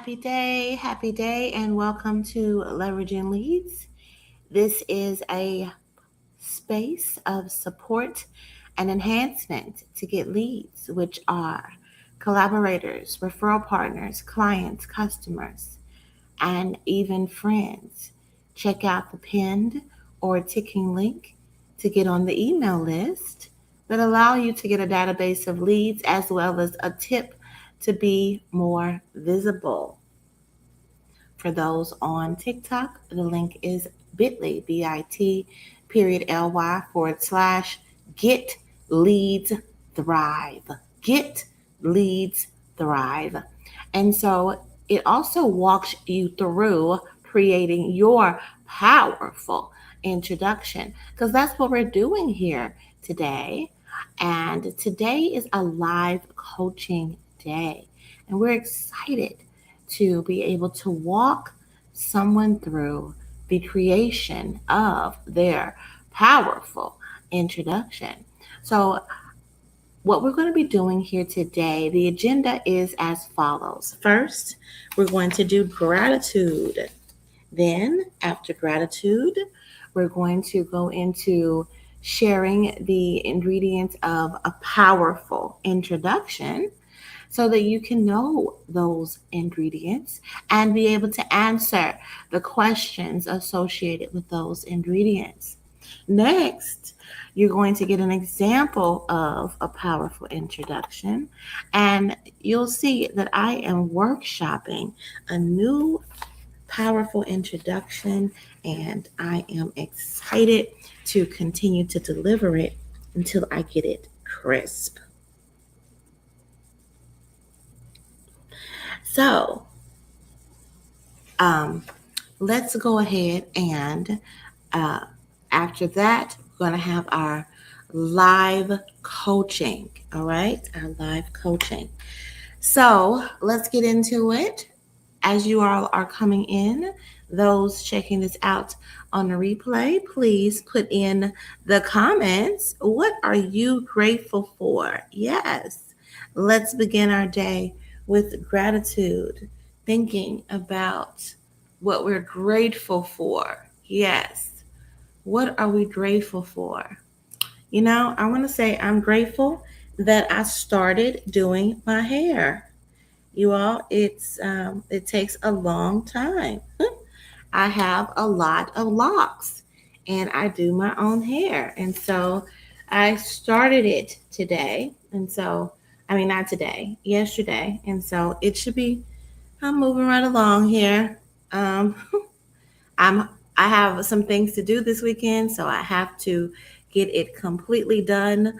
Happy day, and welcome to Leveraging Leads. This is a space of support and enhancement to get leads, which are collaborators, referral partners, clients, customers, and even friends. Check out the pinned or ticking link to get on the email list that allow you to get a database of leads as well as a tip to be more visible. For those on TikTok, the link is bit.ly, bit period ly / get leads thrive. Get leads thrive. And so it also walks you through creating your powerful introduction because that's what we're doing here today. And today is a live coaching day. And we're excited to be able to walk someone through the creation of their powerful introduction. So, what we're going to be doing here today, the agenda is as follows. First, we're going to do gratitude. Then, after gratitude, we're going to go into sharing the ingredients of a powerful introduction so that you can know those ingredients and be able to answer the questions associated with those ingredients. Next, you're going to get an example of a powerful introduction, and you'll see that I am workshopping a new powerful introduction, and I am excited to continue to deliver it until I get it crisp. So, let's go ahead and uh, after that, we're going to have our live coaching. All right, our live coaching. So, let's get into it. As you all are coming in, those checking this out on the replay, please put in the comments. What are you grateful for? Yes, let's begin our day with gratitude, thinking about what we're grateful for. Yes, what are we grateful for? I want to say I'm grateful that I started doing my hair. You all, it takes a long time. I have a lot of locks and I do my own hair. And so I started it today. And so, I mean, not today, yesterday. And so it should be, I'm moving right along here. Um, I'm, I have some things to do this weekend, so I have to get it completely done.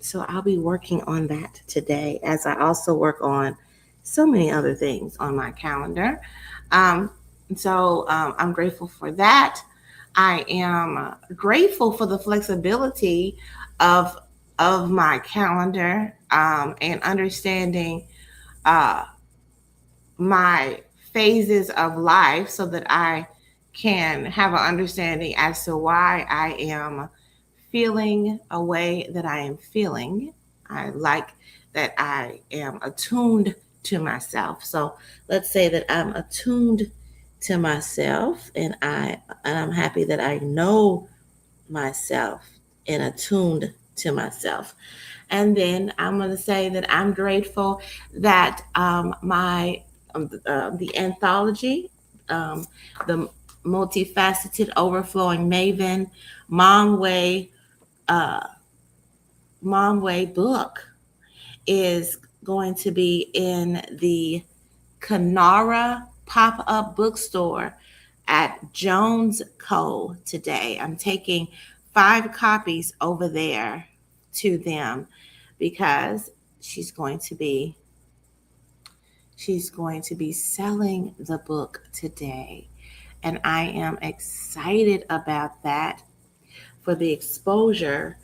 So I'll be working on that today as I also work on so many other things on my calendar. Um, I'm grateful for that. I am grateful for the flexibility of of my calendar and understanding uh, my phases of life so that I can have an understanding as to why I am feeling a way that I am feeling. I like that I am attuned to myself. So let's say that I'm attuned to myself and I'm happy that I know myself and attuned to myself. And then I'm going to say that I'm grateful that my the anthology, the multifaceted, overflowing maven, Mom Way, uh, Mom Way book is going to be in the Kanara pop up bookstore at Jones Co. today. I'm taking 5 copies over there to them because she's going to be selling the book today, and I am excited about that for the exposure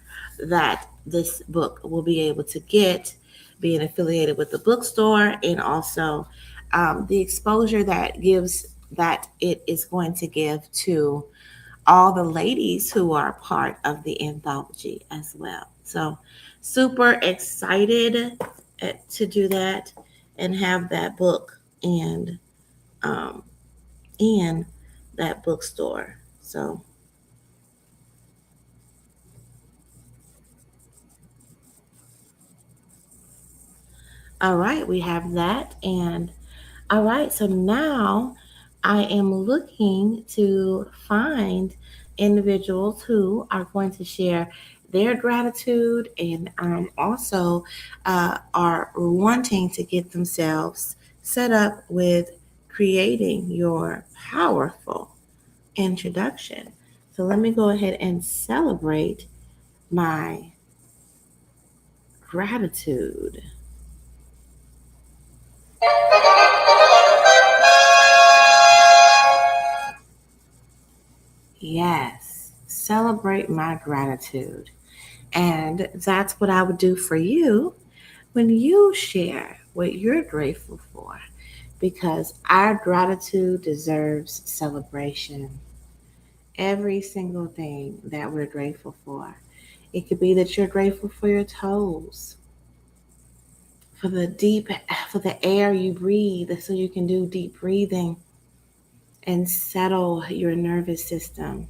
that this book will be able to get being affiliated with the bookstore, and also the exposure that it is going to give to all the ladies who are part of the anthology as well. So super excited to do that and have that book and um, in that bookstore. So, all right, we have that. And all right, so now I am looking to find individuals who are going to share their gratitude and also are wanting to get themselves set up with creating your powerful introduction. So let me go ahead and celebrate my gratitude. Yes, celebrate my gratitude. And that's what I would do for you when you share what you're grateful for, because our gratitude deserves celebration. Every single thing that we're grateful for. It could be that you're grateful for your toes, for the deep, for the air you breathe, so you can do deep breathing and settle your nervous system.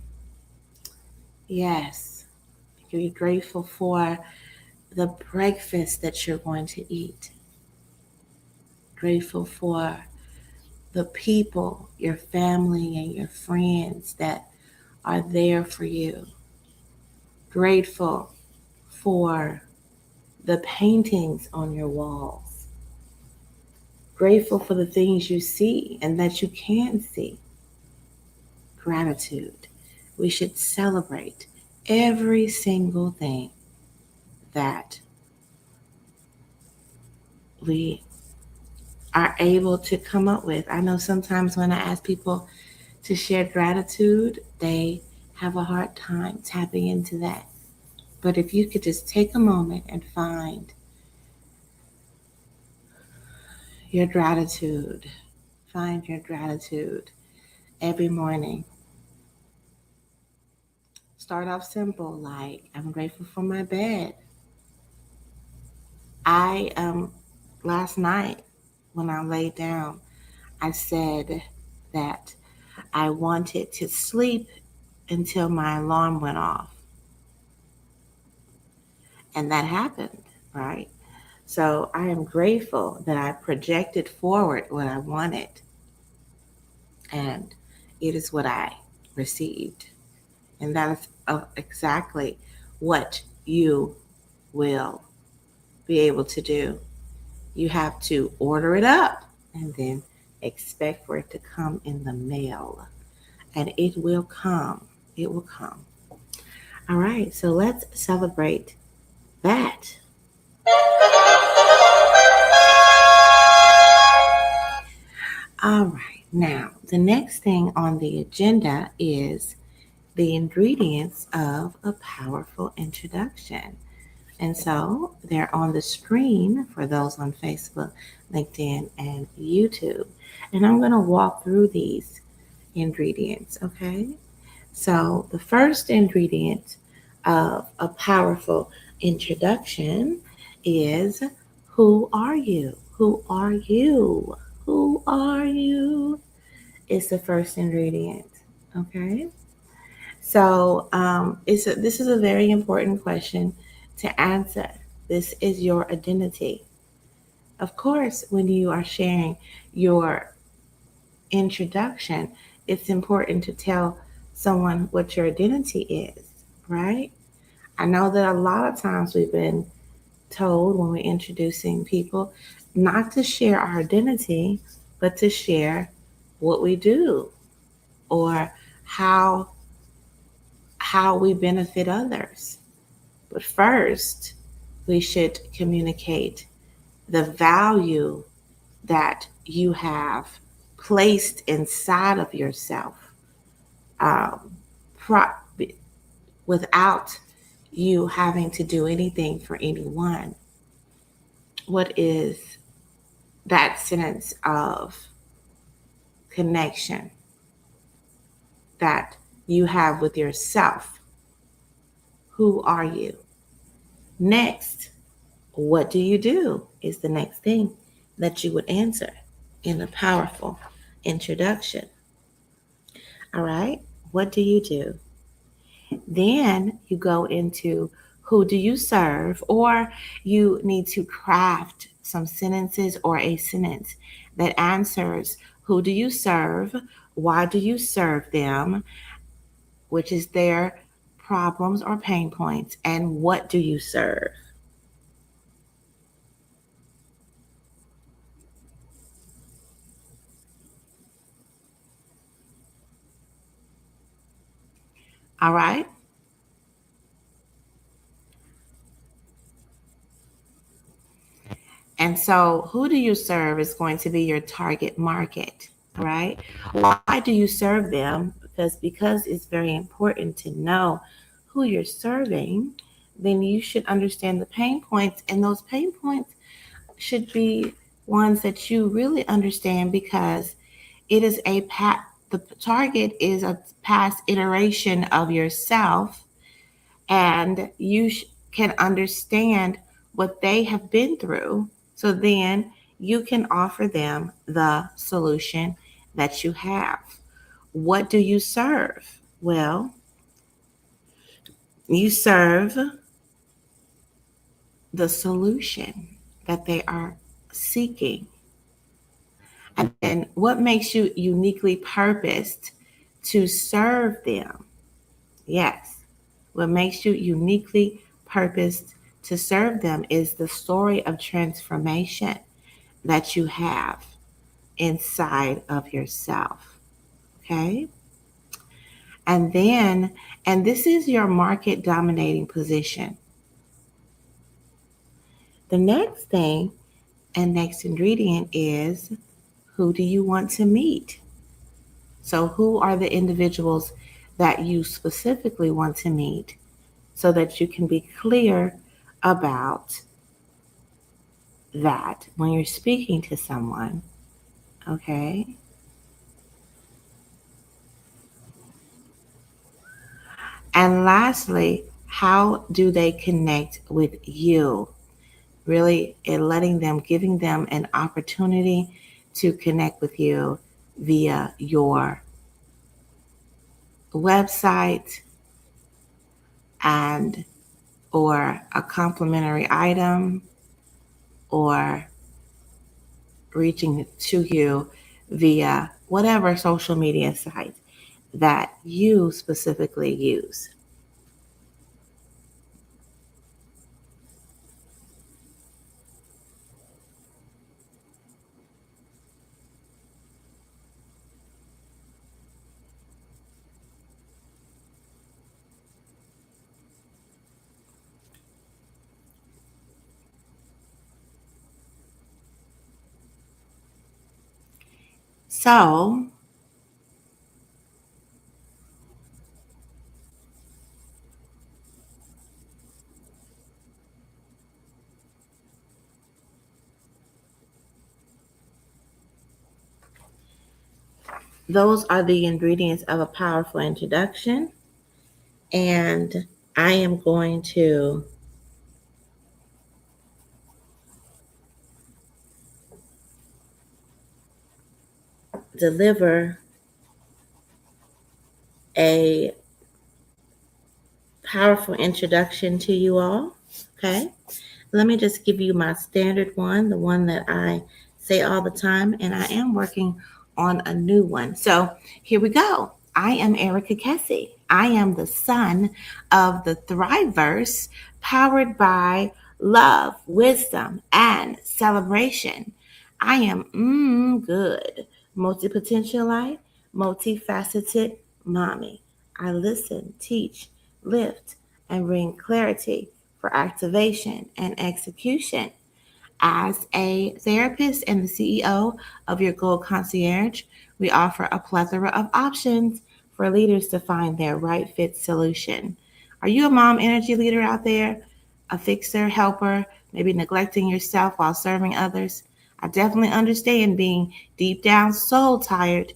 Yes, you're grateful for the breakfast that you're going to eat. Grateful for the people, your family, and your friends that are there for you. Grateful for the paintings on your walls. Grateful for the things you see and that you can see. Gratitude. We should celebrate every single thing that we are able to come up with. I know sometimes when I ask people to share gratitude, they have a hard time tapping into that. But if you could just take a moment and find your gratitude, find your gratitude every morning. Start off simple, like I'm grateful for my bed. I last night when I laid down, I said that I wanted to sleep until my alarm went off. And that happened, right? So I am grateful that I projected forward what I wanted, and it is what I received. And that is exactly what you will be able to do. You have to order it up and then expect for it to come in the mail. And it will come. It will come. All right, so let's celebrate that. All right, now the next thing on the agenda is the ingredients of a powerful introduction. And so they're on the screen for those on Facebook, LinkedIn, and YouTube. And I'm going to walk through these ingredients, okay? So the first ingredient of a powerful introduction is, who are you? Who are you? Who are you? Is the first ingredient, okay? So this is a very important question to answer. This is your identity. Of course, when you are sharing your introduction, it's important to tell someone what your identity is, right? I know that a lot of times we've been told when we're introducing people not to share our identity, but to share what we do or how we benefit others. But first, we should communicate the value that you have placed inside of yourself, um, pro- without you having to do anything for anyone. What is that sense of connection that you have with yourself? Who are you? Next, what do you do? Is the next thing that you would answer. in a powerful introduction. All right, what do you do? Then you go into who do you serve, or you need to craft some sentences or a sentence that answers who do you serve, why do you serve them, which is their problems or pain points, and what do you serve. All right. And so, who do you serve is going to be your target market, right? Why do you serve them? Because it's very important to know who you're serving. Then you should understand the pain points, and those pain points should be ones that you really understand because it is the target is a past iteration of yourself, and you can understand what they have been through. So then you can offer them the solution that you have. What do you serve? Well, you serve the solution that they are seeking. And then what makes you uniquely purposed to serve them? Yes. What makes you uniquely purposed to serve them is the story of transformation that you have inside of yourself. Okay? And then, and this is your market dominating position. The next thing and next ingredient is who do you want to meet? So, who are the individuals that you specifically want to meet so that you can be clear about that when you're speaking to someone? Okay. And lastly, how do they connect with you? Really, letting them, giving them an opportunity to connect with you via your website and or a complimentary item, or reaching to you via whatever social media site that you specifically use. So, those are the ingredients of a powerful introduction. And I am going to deliver a powerful introduction to you all. Okay. Let me just give you my standard one, the one that I say all the time, and I am working on a new one. So here we go. I am Erica Kessie. I am the son of the Thriveverse, powered by love, wisdom, and celebration. I am good, multi-potentialite, multifaceted mommy. I listen, teach, lift, and bring clarity for activation and execution. As a therapist and the CEO of your Gold Concierge, we offer a plethora of options for leaders to find their right fit solution. Are you a mom energy leader out there? A fixer, helper, maybe neglecting yourself while serving others? I definitely understand being deep down soul tired.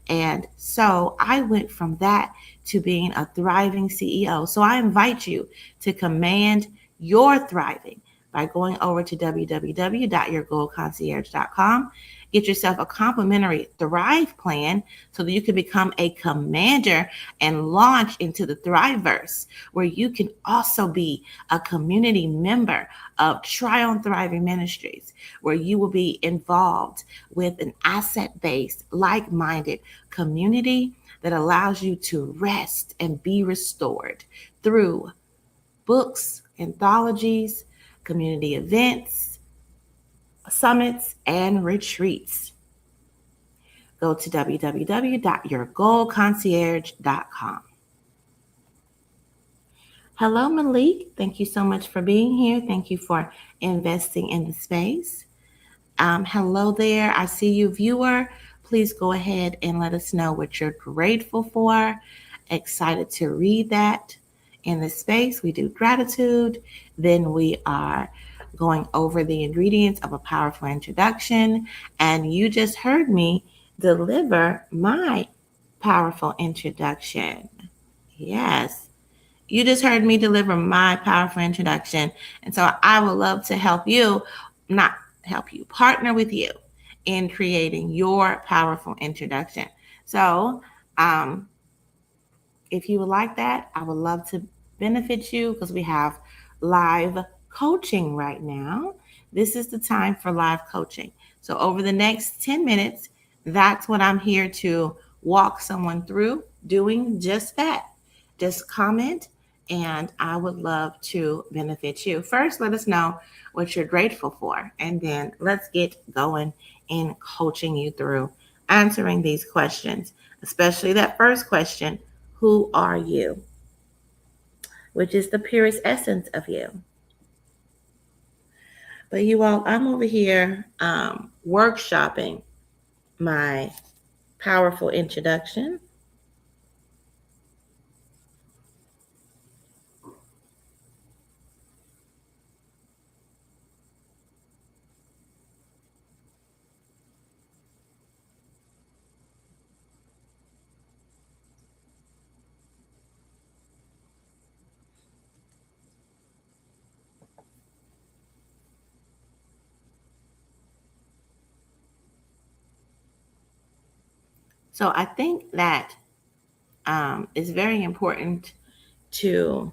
And so I went from that to being a thriving CEO. So I invite you to command your thriving by going over to www.yourgoalconcierge.com. get yourself a complimentary Thrive plan so that you can become a commander and launch into the Thriveverse, where you can also be a community member of Try on Thriving Ministries, where you will be involved with an asset-based, like-minded community that allows you to rest and be restored through books, anthologies, community events, summits, and retreats. Go to www.yourgoalconcierge.com. Hello, Malik. Thank you so much for being here. Thank you for investing in the space. Hello there. I see you, viewer. Please go ahead and let us know what you're grateful for. Excited to read that in the space. We do gratitude. Then we are going over the ingredients of a powerful introduction. And you just heard me deliver my powerful introduction. Yes. You just heard me deliver my powerful introduction. And so I would love to help you, not help you, partner with you in creating your powerful introduction. So, if you would like that, I would love to benefit you because we have live coaching right now. This is the time for live coaching. So, over the next 10 minutes, that's what I'm here to walk someone through doing just that. Just comment, and I would love to benefit you. First, let us know what you're grateful for, and then let's get going in coaching you through answering these questions, especially that first question: who are you? Which is the purest essence of you. But you all, I'm over here workshopping my powerful introduction. So I think that it's very important to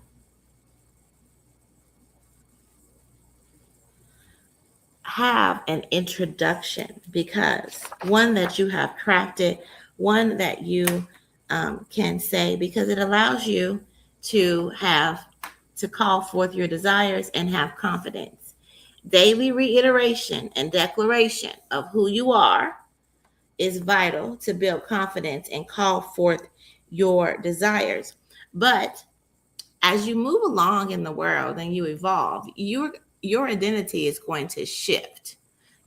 have an introduction, because one that you have crafted, one that you can say, because it allows you to have to call forth your desires and have confidence. Daily reiteration and declaration of who you are is vital to build confidence and call forth your desires. But as you move along in the world and you evolve, your identity is going to shift.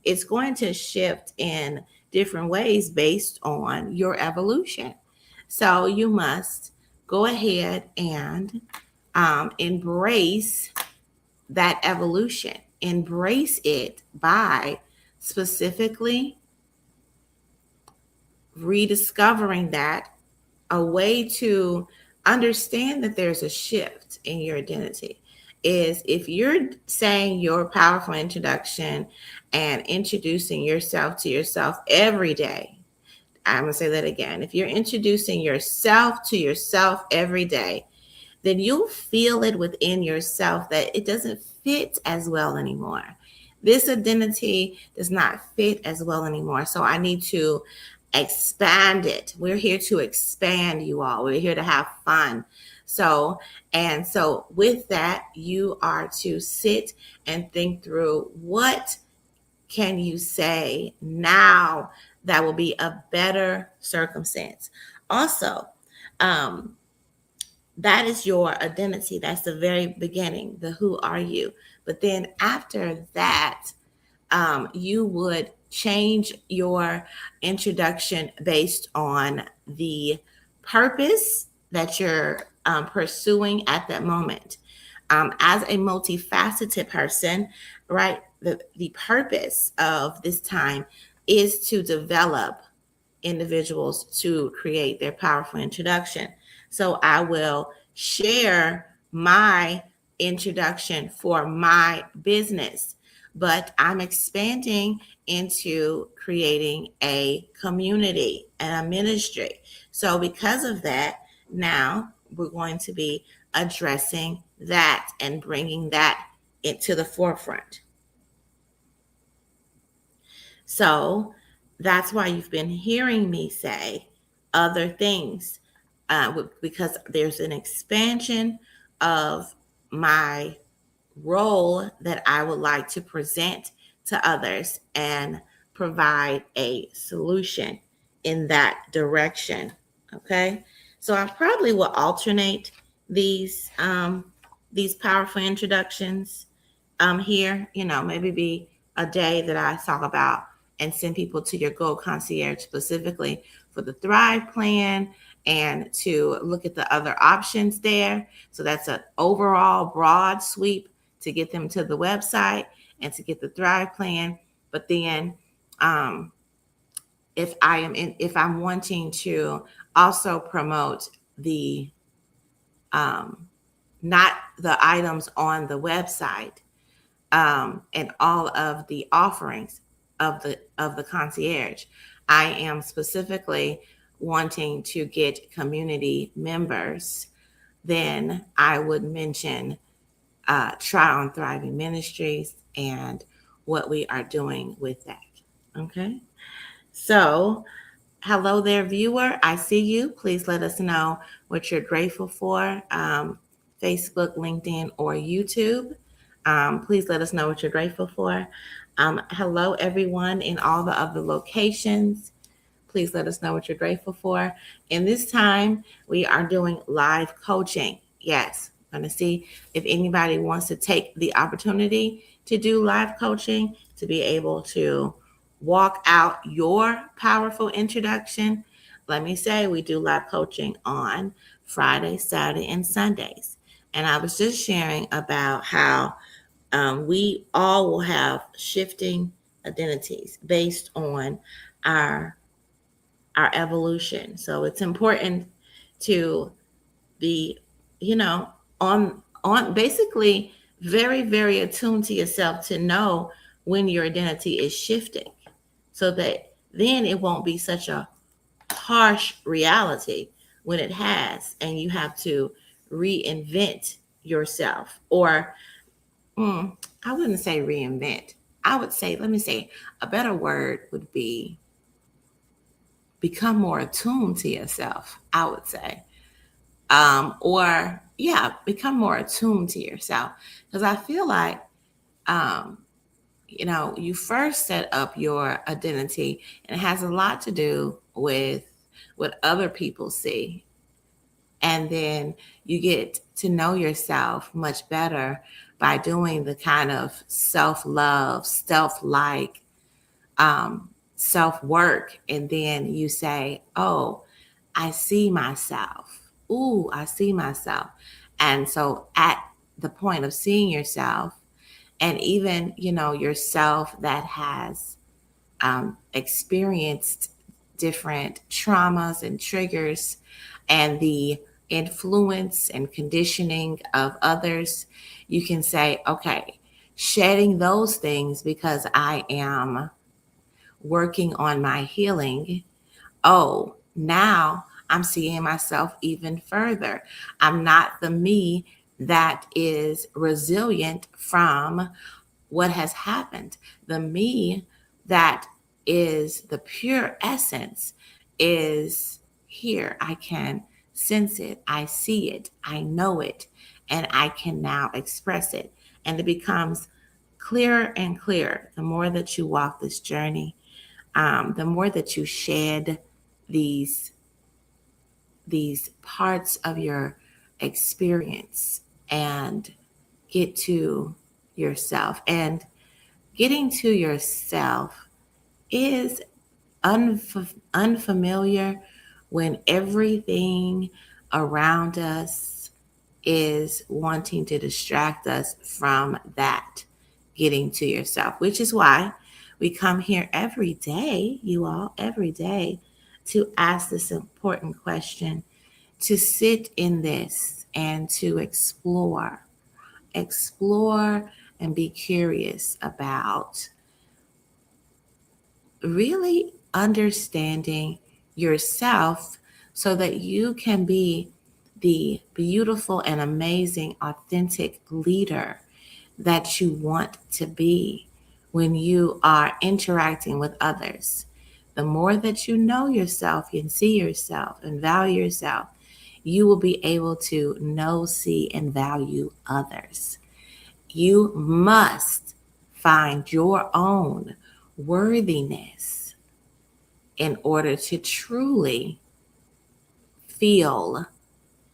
It's going to shift in different ways based on your evolution. So you must go ahead and embrace that evolution. Embrace it by specifically rediscovering that, a way to understand that there's a shift in your identity is if you're saying your powerful introduction and introducing yourself to yourself every day. I'm going to say that again. If you're introducing yourself to yourself every day, then you'll feel it within yourself that it doesn't fit as well anymore. This identity does not fit as well anymore. So I need to expand it. We're here to expand, you all. We're here to have fun. So with that, you are to sit and think through, what can you say now that will be a better circumstance? Also, that is your identity. That's the very beginning, the who are you. But then after that, you would change your introduction based on the purpose that you're pursuing at that moment. As a multifaceted person, right, the purpose of this time is to develop individuals to create their powerful introduction. So I will share my introduction for my business. but I'm expanding into creating a community and a ministry. So, because of that, now we're going to be addressing that and bringing that into the forefront. So, that's why you've been hearing me say other things, because there's an expansion of my role that I would like to present to others and provide a solution in that direction. Okay, so I probably will alternate these these powerful introductions here. Maybe be a day that I talk about and send people to your Gold Concierge specifically for the Thrive Plan and to look at the other options there. So that's an overall broad sweep to get them to the website and to get the Thrive Plan. But then, um, if I'm wanting to also promote the um, not the items on the website, and all of the offerings of the concierge, I am specifically wanting to get community members. Then I would mention Try on Thriving Ministries and what we are doing with that. Okay. So, hello there, viewer. I see you. Please let us know what you're grateful for. Facebook, LinkedIn, or YouTube. Please let us know what you're grateful for. Hello, everyone in all the other locations. Please let us know what you're grateful for. And this time, we are doing live coaching. Yes, I'm going to see if anybody wants to take the opportunity to do live coaching, to be able to walk out your powerful introduction. Let me say, we do live coaching on Friday, Saturday, and Sundays. And I was just sharing about how we all will have shifting identities based on our our evolution. So it's important to be, you know, on basically very, very attuned to yourself to know when your identity is shifting so that then it won't be such a harsh reality when it has and you have to reinvent yourself. Or I wouldn't say reinvent. I would say, let me say, a better word would be become more attuned to yourself, I would say. Or, yeah, become more attuned to yourself. Because I feel like, um, you first set up your identity, and it has a lot to do with what other people see. And then you get to know yourself much better by doing the kind of self love, self like, self work. And then you say, oh, I see myself. Ooh, I see myself. And so at the point of seeing yourself, and even, yourself that has experienced different traumas and triggers and the influence and conditioning of others, you can say, okay, shedding those things because I am working on my healing. Oh, now I'm seeing myself even further. I'm not the me that is resilient from what has happened. The me that is the pure essence is here. I can sense it, I see it, I know it, and I can now express it. And it becomes clearer and clearer the more that you walk this journey, the more that you shed these these parts of your experience and get to yourself. And getting to yourself is unfamiliar when everything around us is wanting to distract us from that getting to yourself, which is why we come here every day, you all, every day, to ask this important question, to sit in this and to explore and be curious about really understanding yourself so that you can be the beautiful and amazing, authentic leader that you want to be when you are interacting with others. The more that you know yourself and see yourself and value yourself, you will be able to know, see, and value others. You must find your own worthiness in order to truly feel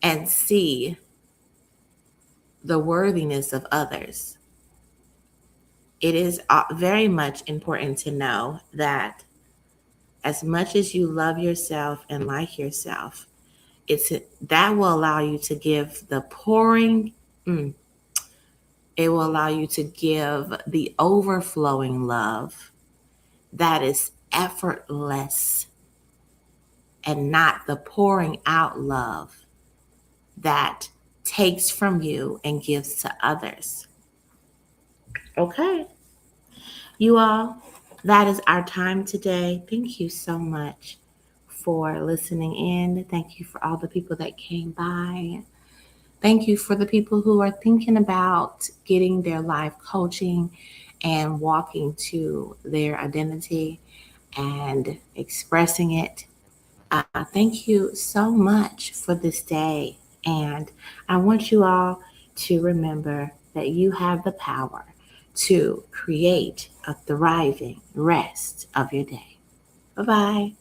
and see the worthiness of others. It is very much important to know that as much as you love yourself and like yourself, it's that will allow you to give the pouring, it will allow you to give the overflowing love that is effortless and not the pouring out love that takes from you and gives to others. Okay, you all, that is our time today. Thank you so much for listening in. Thank you for all the people that came by. Thank you for the people who are thinking about getting their life coaching and walking to their identity and expressing it. Thank you so much for this day. And I want you all to remember that you have the power to create a thriving rest of your day. Bye bye.